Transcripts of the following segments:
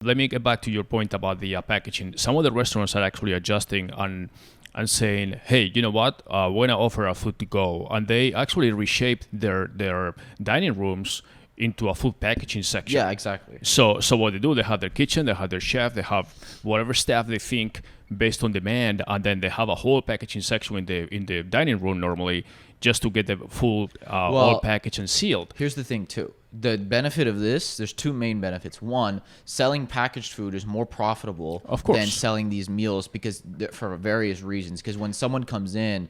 Let me get back to your point about the packaging. Some of the restaurants are actually adjusting and saying, hey, you know what? We're gonna offer a food to go, and they actually reshape their dining rooms into a food packaging section. Yeah, exactly. So what they do, they have their kitchen, they have their chef, they have whatever staff they think based on demand, and then they have a whole packaging section in the dining room normally, just to get the full all packaged and sealed. Here's the thing too. The benefit of this, there's two main benefits. One, selling packaged food is more profitable than selling these meals because for various reasons. Because when someone comes in,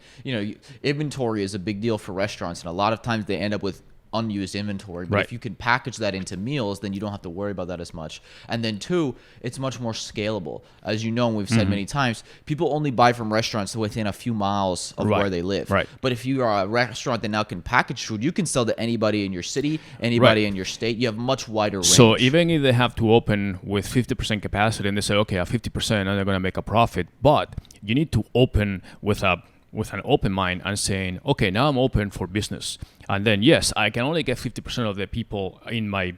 inventory is a big deal for restaurants, and a lot of times they end up with unused inventory. But if you can package that into meals, then you don't have to worry about that as much. And then two, it's much more scalable. As you know, and we've said many times, people only buy from restaurants within a few miles of where they live. But if you are a restaurant that now can package food, you can sell to anybody in your city, anybody in your state. You have much wider range. So even if they have to open with 50% capacity and they say, okay, at 50% and they're going to make a profit, but you need to open with an open mind and saying, okay, now I'm open for business. And then, yes, I can only get 50% of the people in my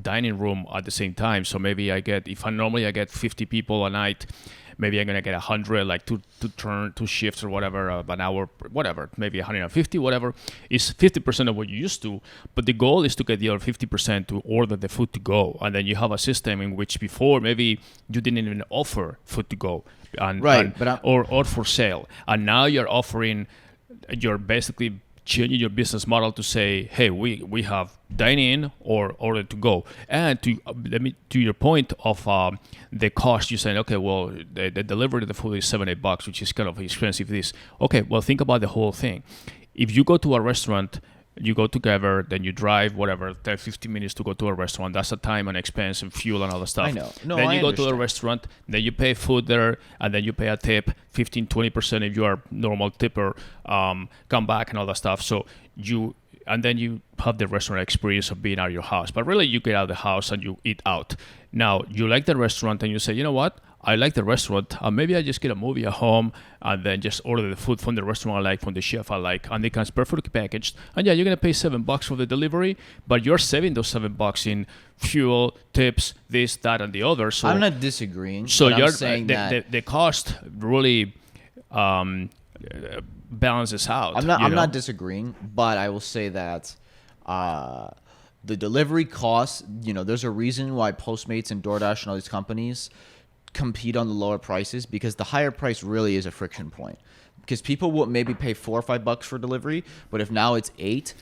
dining room at the same time. So maybe if I normally get 50 people a night, maybe I'm going to get 100, like two shifts or whatever, an hour, whatever, maybe 150, whatever. It's 50% of what you used to. But the goal is to get the other 50% to order the food to go. And then you have a system in which before maybe you didn't even offer food to go. Or for sale, and now you're basically changing your business model to say, hey, we have dine in or order to go. And to your point of the cost, you're saying, okay, well, the delivery of the food is $7-8, which is kind of expensive. Okay, well, think about the whole thing. If you go to a restaurant, you go together, then you drive, 15 minutes to go to a restaurant. That's the time and expense and fuel and all the stuff. I know. No, then you go to a restaurant, then you pay food there, and then you pay a tip, 15-20% if you are normal tipper, come back and all that stuff. So and then you have the restaurant experience of being out of your house. But really, you get out of the house and you eat out. Now, you like the restaurant and you say, you know what? I like the restaurant. Maybe I just get a movie at home and then just order the food from the restaurant I like, from the chef I like, and it comes perfectly packaged. And yeah, you're gonna pay $7 for the delivery, but you're saving those $7 in fuel, tips, this, that, and the other. So I'm not disagreeing. So I'm saying that the cost really balances out. I'm not disagreeing, but I will say that the delivery costs. There's a reason why Postmates and DoorDash and all these companies compete on the lower prices, because the higher price really is a friction point, because people will maybe pay $4 or $5 for delivery, but if now it's $8,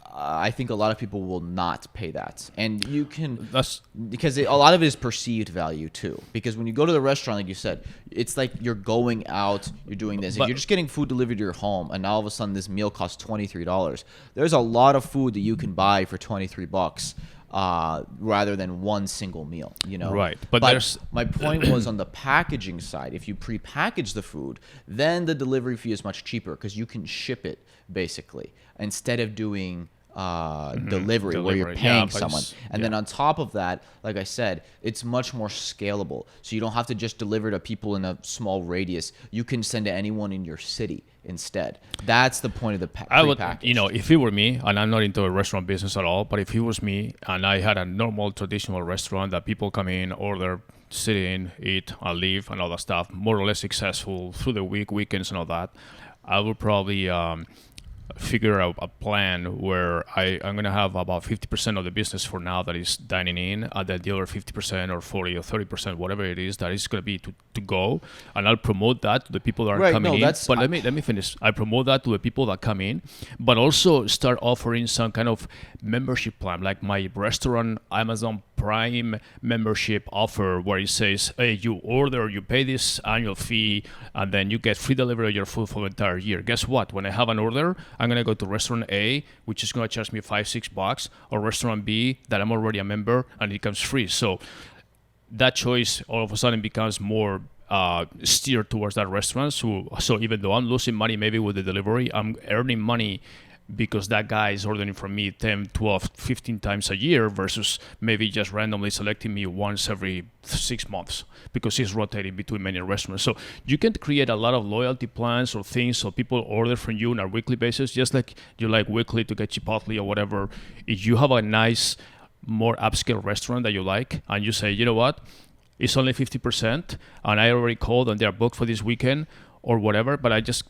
I think a lot of people will not pay that. And you can, because a lot of it is perceived value too, because when you go to the restaurant, like you said, it's like you're going out, you're doing this. If you're just getting food delivered to your home and now all of a sudden this meal costs $23, there's a lot of food that you can buy for $23 rather than one single meal, Right. But my point was on the packaging side. If you pre-package the food, then the delivery fee is much cheaper because you can ship it basically instead of doing delivery where you're paying someone. And then on top of that, like I said, it's much more scalable. So you don't have to just deliver to people in a small radius. You can send to anyone in your city instead. That's the point of the package. If it were me, and I'm not into a restaurant business at all, but if it was me and I had a normal traditional restaurant that people come in, order, sit in, eat, and leave, and all that stuff, more or less successful through the weekends and all that, I would probably figure out a plan where I'm going to have about 50% of the business for now that is dining in, and then the other 50% or 40 or 30%, whatever it is, that is going to be to go, and I'll promote that to the people that are coming in. But let me finish. I promote that to the people that come in, but also start offering some kind of membership plan, like my restaurant Amazon Prime membership offer, where it says, hey, you order, you pay this annual fee, and then you get free delivery of your food for the entire year. Guess what? When I have an order, I'm going to go to restaurant A, which is going to charge me $5-6, or restaurant B that I'm already a member, and it comes free. So that choice all of a sudden becomes more steered towards that restaurant. So even though I'm losing money maybe with the delivery, I'm earning money because that guy is ordering from me 10, 12, 15 times a year versus maybe just randomly selecting me once every 6 months because he's rotating between many restaurants. So you can create a lot of loyalty plans or things so people order from you on a weekly basis, just like you like weekly to get Chipotle or whatever. If you have a nice more upscale restaurant that you like, and you say, you know what, it's only 50%, and I already called and they're booked for this weekend or whatever, but I just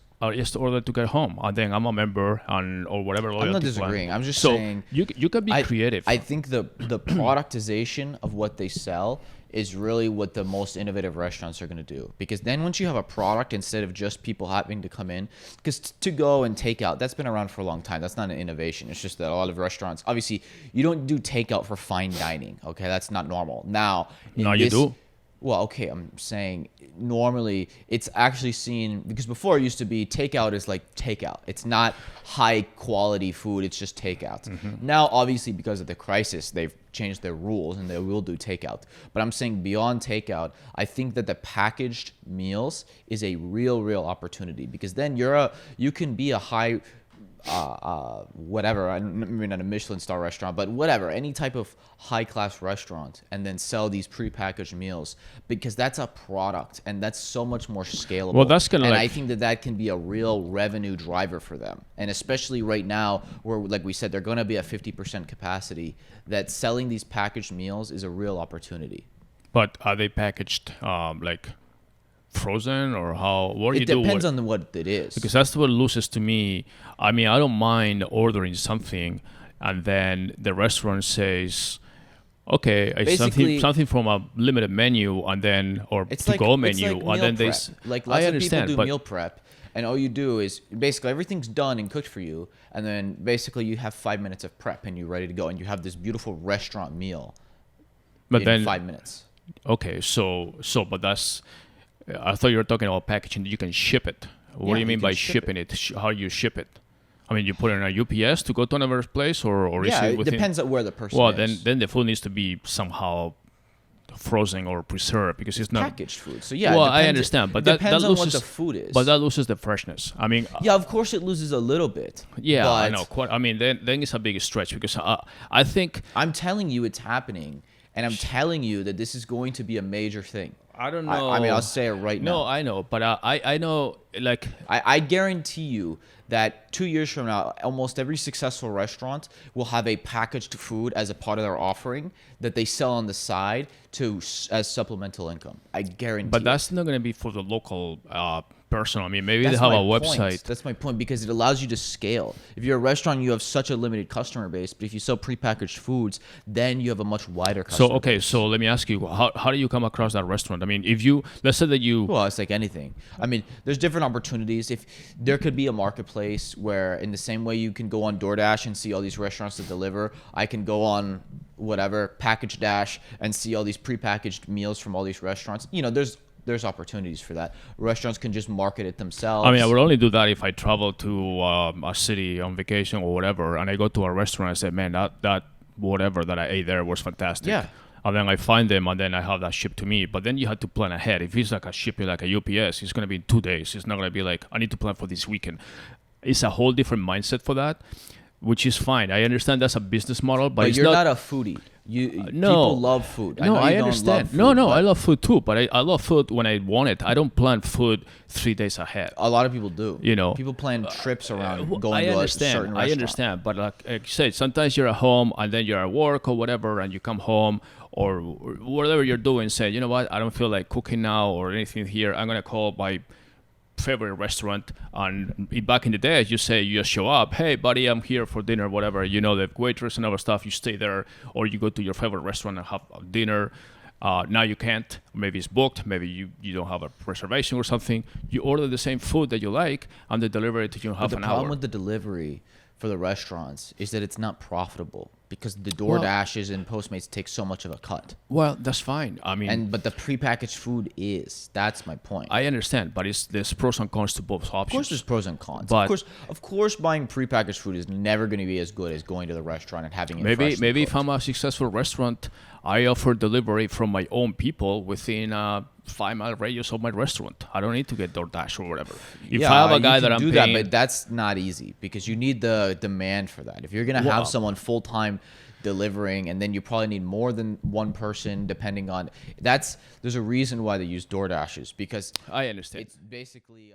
ordered to get home, and then I'm a member and or whatever loyalty I'm not plan. disagreeing. I'm just So saying you can be creative. I think the productization of what they sell is really what the most innovative restaurants are going to do. Because then once you have a product, instead of just people having to come in, because to go and take out, that's been around for a long time. That's not an innovation. It's just that a lot of restaurants, obviously, you don't do takeout for fine dining. Okay, that's not normal. Now, You do. Well, okay, I'm saying normally it's actually seen, because before it used to be takeout is like takeout. It's not high quality food, it's just takeout. Now, obviously, because of the crisis, they've changed their rules and they will do takeout. But I'm saying beyond takeout, I think that the packaged meals is a real opportunity, because then you can be a high whatever, I mean, not a Michelin star restaurant, but whatever, any type of high class restaurant, and then sell these prepackaged meals, because that's a product and that's so much more scalable. Well, that's kind of and like, I think that can be a real revenue driver for them. And especially right now, where, like we said, they're going to be at 50% capacity, that selling these packaged meals is a real opportunity. but are they packaged like frozen, or how? What do you It do? depends on what it is. Because that's what loses to me. I mean, I don't mind ordering something, and then the restaurant says, "Okay, it's something from a limited menu," and then or It's to like, go it's menu, like and meal then they. prep. Like lots I of understand, people do but meal prep, and all you do is basically everything's done and cooked for you, and then basically you have 5 minutes of prep and you're ready to go, and you have this beautiful restaurant meal in then 5 minutes. okay, but that's. I thought you were talking about packaging. You can ship it. What Yeah, do you mean you by can ship shipping it? How you ship it? I mean, you put it in a UPS to go to another place, or is Yeah, it it within? depends on where the person Well, is. then the food needs to be somehow frozen or preserved, because it's not Packaged food. So yeah, well, it depends, I understand, but it that depends on loses what the food is. But that loses the freshness. I mean, yeah, of course it loses a little bit. yeah, I but know. I mean, then it's a big stretch, because I think I'm telling you it's happening, and I'm telling you that this is going to be a major thing. I don't know. I mean, I'll say it right now. No, I know, but I know, like, I guarantee you that 2 years from now, almost every successful restaurant will have a packaged food as a part of their offering that they sell on the side as supplemental income. I guarantee. but it. that's not going to be for the local person. I mean, maybe That's they have a my website. point. That's my point, because it allows you to scale. If you're a restaurant, you have such a limited customer base, but if you sell prepackaged foods, then you have a much wider customer So okay, base. so let me ask you, how do you come across that restaurant? I mean, if you, let's say that you, Well, it's like anything. I mean, there's different opportunities. If there could be a marketplace where, in the same way you can go on DoorDash and see all these restaurants that deliver, I can go on whatever Package Dash and see all these prepackaged meals from all these restaurants. You know, there's opportunities for that. Restaurants can just market it themselves. I mean, I would only do that if I travel to a city on vacation or whatever, and I go to a restaurant and say, man, that whatever that I ate there was fantastic. Yeah. And then I find them, and then I have that shipped to me. But then you have to plan ahead. If it's like a shipping, like a UPS, it's going to be in 2 days. It's not going to be like, I need to plan for this weekend. It's a whole different mindset for that, which is fine. I understand that's a business model, but it's you're not not a foodie. no. People love food. No, know I you don't understand. love food, No, but I love food too, but I love food when I want it. I don't plan food 3 days ahead. a lot of people do. You know, people plan trips around Well, going to a certain restaurant. I understand, but like I said, sometimes you're at home and then you're at work or whatever, and you come home or whatever you're doing. Say, you know what, I don't feel like cooking now or anything here. I'm gonna call my favorite restaurant. And back in the days, you say, you just show up, hey buddy, I'm here for dinner, whatever. You know, the waitress and other stuff. You stay there, or you go to your favorite restaurant and have dinner. Now you can't. Maybe it's booked. Maybe you don't have a reservation or something. You order the same food that you like, and they deliver it to you in half an hour. The problem with the delivery for the restaurants is that it's not profitable, because the DoorDashes and Postmates take so much of a cut. Well, that's fine. I mean, But the prepackaged food is. That's my point. I understand, but there's pros and cons to both options. Of course, there's pros and cons. But of course, buying prepackaged food is never going to be as good as going to the restaurant and having it maybe freshly if cooked. I'm a successful restaurant, I offer delivery from my own people within a 5-mile radius of my restaurant. I don't need to get DoorDash or whatever. If I have a guy you that can I'm do paying, that, but that's not easy, because you need the demand for that. If you're going to have someone full time delivering, and then you probably need more than one person, depending on there's a reason why they use DoorDashes, because I understand. it's basically